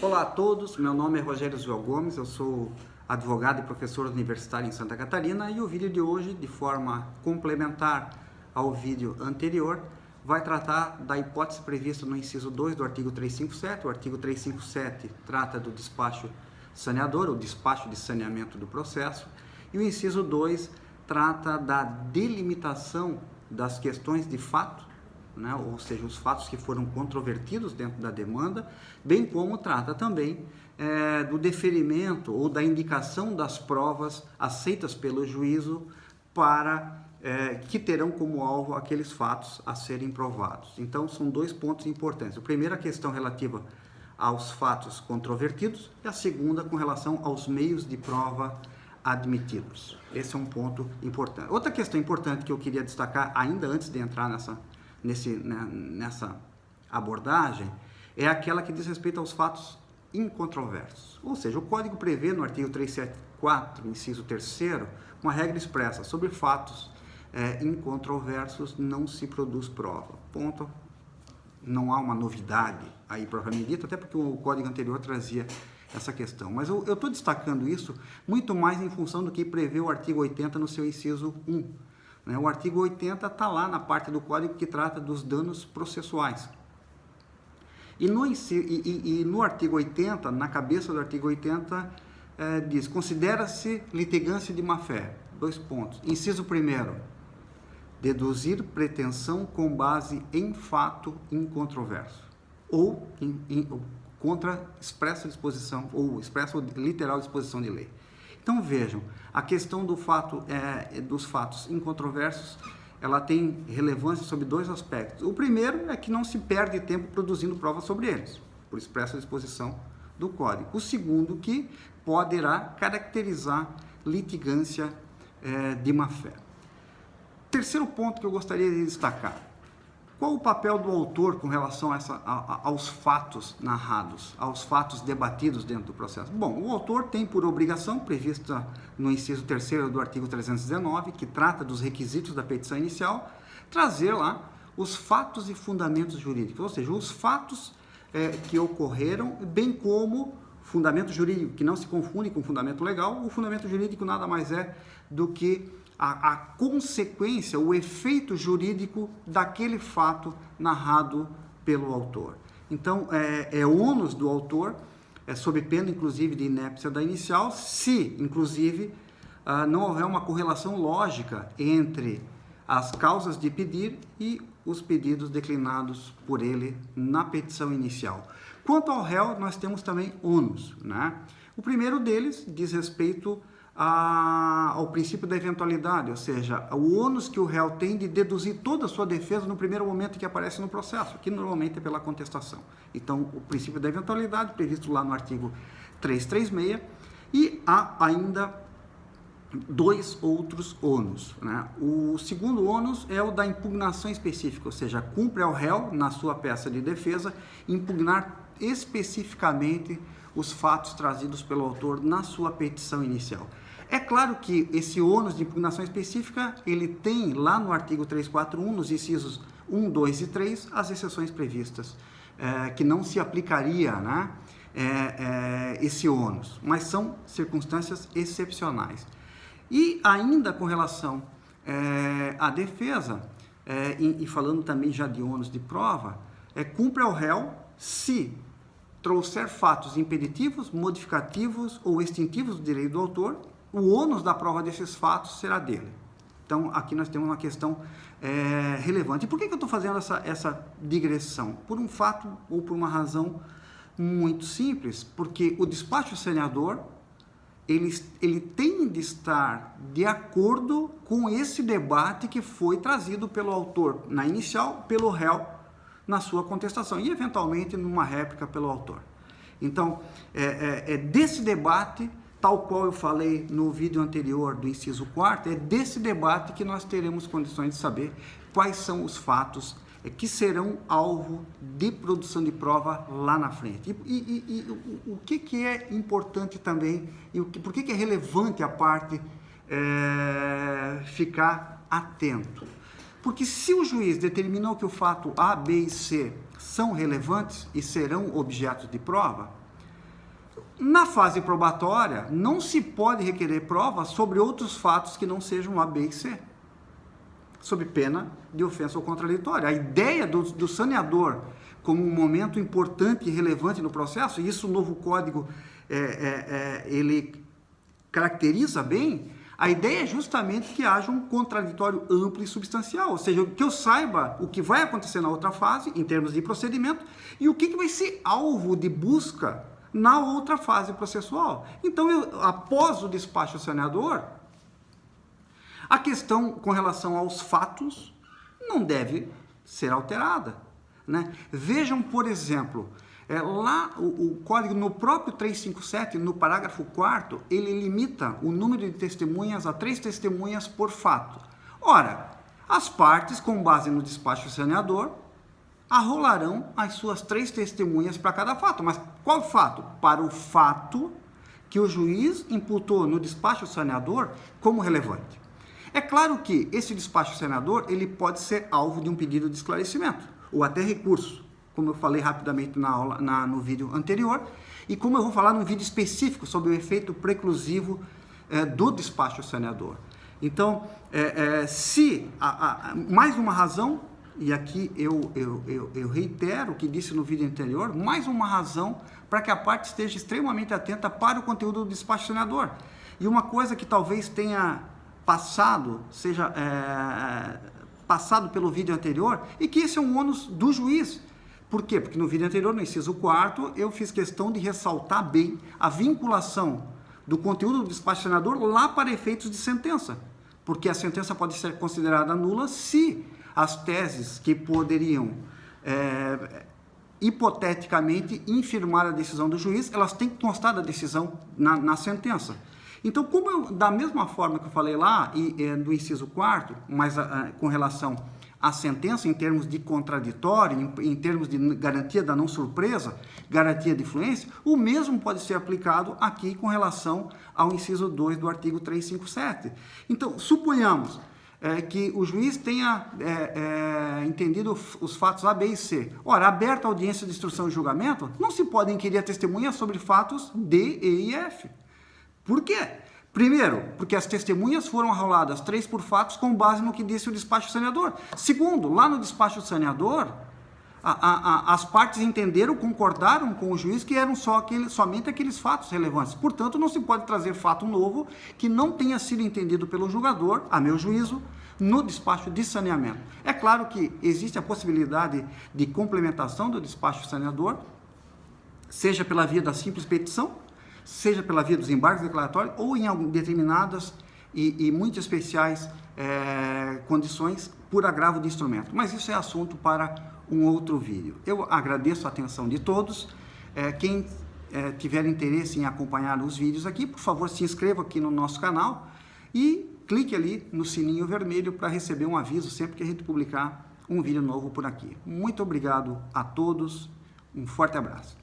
Olá a todos, meu nome é Rogério João Gomes, eu sou advogado e professor universitário em Santa Catarina e o vídeo de hoje, de forma complementar ao vídeo anterior, vai tratar da hipótese prevista no inciso 2 do artigo 357. O artigo 357 trata do despacho saneador, o despacho de saneamento do processo, e o inciso 2 trata da delimitação das questões de fato, né? Ou seja, os fatos que foram controvertidos dentro da demanda, bem como trata também do deferimento ou da indicação das provas aceitas pelo juízo para que terão como alvo aqueles fatos a serem provados. Então, são dois pontos importantes. O primeiro, a questão relativa aos fatos controvertidos, e a segunda, com relação aos meios de prova admitidos. Esse é um ponto importante. Outra questão importante que eu queria destacar, ainda antes de entrar nessa abordagem, é aquela que diz respeito aos fatos incontroversos. Ou seja, o Código prevê no artigo 374, inciso 3º, uma regra expressa: sobre fatos incontroversos não se produz prova. Ponto. Não há uma novidade aí propriamente dita, até porque o Código anterior trazia essa questão. Mas eu estou destacando isso muito mais em função do que prevê o artigo 80 no seu inciso 1. O artigo 80 está lá na parte do Código que trata dos danos processuais. E no artigo 80, na cabeça do artigo 80, diz: considera-se litigância de má-fé. Dois pontos. Inciso 1º, deduzir pretensão com base em fato incontroverso, ou contra expressa disposição, ou expressa ou literal disposição de lei. Então vejam, a questão dos fatos incontroversos, ela tem relevância sobre dois aspectos. O primeiro é que não se perde tempo produzindo provas sobre eles, por expressa disposição do Código. O segundo, que poderá caracterizar litigância de má-fé. Terceiro ponto que eu gostaria de destacar: qual o papel do autor com relação aos fatos narrados, aos fatos debatidos dentro do processo? Bom, o autor tem por obrigação, prevista no inciso 3º do artigo 319, que trata dos requisitos da petição inicial, trazer lá os fatos e fundamentos jurídicos, ou seja, os fatos que ocorreram, bem como fundamento jurídico, que não se confunde com fundamento legal. O fundamento jurídico nada mais é do que a consequência, o efeito jurídico daquele fato narrado pelo autor. Então, é ônus do autor, sob pena, inclusive, de inépcia da inicial, se, inclusive, não houver uma correlação lógica entre as causas de pedir e os pedidos declinados por ele na petição inicial. Quanto ao réu, nós temos também ônus, né? O primeiro deles diz respeito ao princípio da eventualidade, ou seja, o ônus que o réu tem de deduzir toda a sua defesa no primeiro momento que aparece no processo, que normalmente é pela contestação. Então, o princípio da eventualidade, previsto lá no artigo 336, e há ainda dois outros ônus, né? O segundo ônus é o da impugnação específica, ou seja, cumpre ao réu, na sua peça de defesa, impugnar especificamente os fatos trazidos pelo autor na sua petição inicial. É claro que esse ônus de impugnação específica, ele tem lá no artigo 341, nos incisos 1, 2 e 3, as exceções previstas, que não se aplicaria, né, esse ônus, mas são circunstâncias excepcionais. E ainda com relação à defesa, e falando também já de ônus de prova, cumpre ao réu se trouxer fatos impeditivos, modificativos ou extintivos do direito do autor, o ônus da prova desses fatos será dele. Então, aqui nós temos uma questão relevante. E por que eu estou fazendo essa digressão? Por um fato ou por uma razão muito simples, porque o despacho saneador, ele tem de estar de acordo com esse debate que foi trazido pelo autor na inicial, pelo réu na sua contestação e, eventualmente, numa réplica pelo autor. Então, desse debate, tal qual eu falei no vídeo anterior do inciso 4º, é desse debate que nós teremos condições de saber quais são os fatos que serão alvo de produção de prova lá na frente. E o que é importante também, e por que é relevante a parte ficar atento? Porque se o juiz determinou que o fato A, B e C são relevantes e serão objetos de prova, Na fase probatória, não se pode requerer provas sobre outros fatos que não sejam A, B e C, sob pena de ofensa ou contraditória. A ideia do saneador como um momento importante e relevante no processo, e isso o novo código ele caracteriza bem, a ideia é justamente que haja um contraditório amplo e substancial, ou seja, que eu saiba o que vai acontecer na outra fase, em termos de procedimento, e o que vai ser alvo de busca na outra fase processual. Então, após o despacho saneador, a questão com relação aos fatos não deve ser alterada, né? Vejam, por exemplo, lá o código, no próprio 357, no parágrafo 4º, ele limita o número de testemunhas a 3 testemunhas por fato. Ora, as partes, com base no despacho saneador, arrolarão as suas 3 testemunhas para cada fato. Mas qual fato? Para o fato que o juiz imputou no despacho saneador como relevante. É claro que esse despacho saneador ele pode ser alvo de um pedido de esclarecimento, ou até recurso, como eu falei rapidamente no vídeo anterior, e como eu vou falar num vídeo específico sobre o efeito preclusivo do despacho saneador. Então, mais uma razão, e aqui eu reitero o que disse no vídeo anterior, mais uma razão para que a parte esteja extremamente atenta para o conteúdo do despacho saneador. E uma coisa que talvez tenha passado pelo vídeo anterior, e que esse é um ônus do juiz. Por quê? Porque no vídeo anterior, no inciso 4º, eu fiz questão de ressaltar bem a vinculação do conteúdo do despacho saneador lá para efeitos de sentença, porque a sentença pode ser considerada nula se as teses que poderiam hipoteticamente infirmar a decisão do juiz, elas têm que constar da decisão na sentença. Então, da mesma forma que eu falei lá, do inciso 4º, mas com relação à sentença, em termos de contraditório, em termos de garantia da não surpresa, garantia de influência, o mesmo pode ser aplicado aqui com relação ao inciso 2 do artigo 357. Então, suponhamos que o juiz tenha entendido os fatos A, B e C. Ora, aberta a audiência de instrução e julgamento, não se pode inquirir a testemunha sobre fatos D, E e F. Por quê? Primeiro, porque as testemunhas foram arroladas 3 por fatos com base no que disse o despacho saneador. Segundo, lá no despacho saneador, as partes entenderam, concordaram com o juiz que eram somente aqueles fatos relevantes. Portanto, não se pode trazer fato novo que não tenha sido entendido pelo julgador, a meu juízo, no despacho de saneamento. É claro que existe a possibilidade de complementação do despacho saneador, seja pela via da simples petição, seja pela via dos embargos declaratórios ou em determinadas e muito especiais condições por agravo de instrumento. Mas isso é assunto para um outro vídeo. Eu agradeço a atenção de todos. Quem tiver interesse em acompanhar os vídeos aqui, por favor, se inscreva aqui no nosso canal e clique ali no sininho vermelho para receber um aviso sempre que a gente publicar um vídeo novo por aqui. Muito obrigado a todos. Um forte abraço.